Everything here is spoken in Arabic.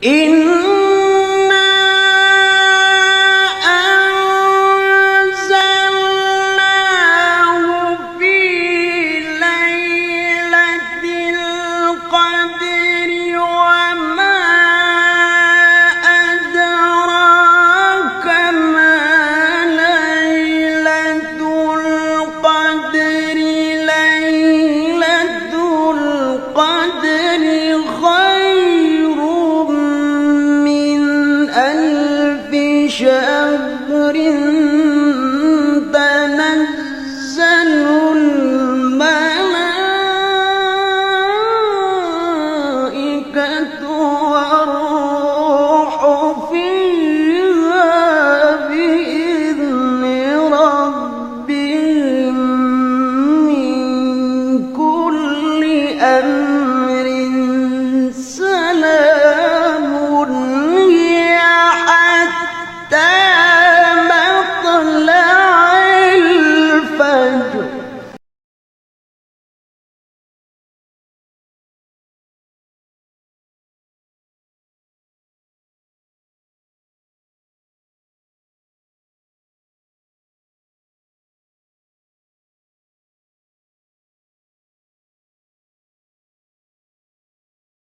إنا أنزلناه في ليلة القدر وما أدراك ما ليلة القدر ليلة القدر خير من ألف شهر تنزل الملائكة والروح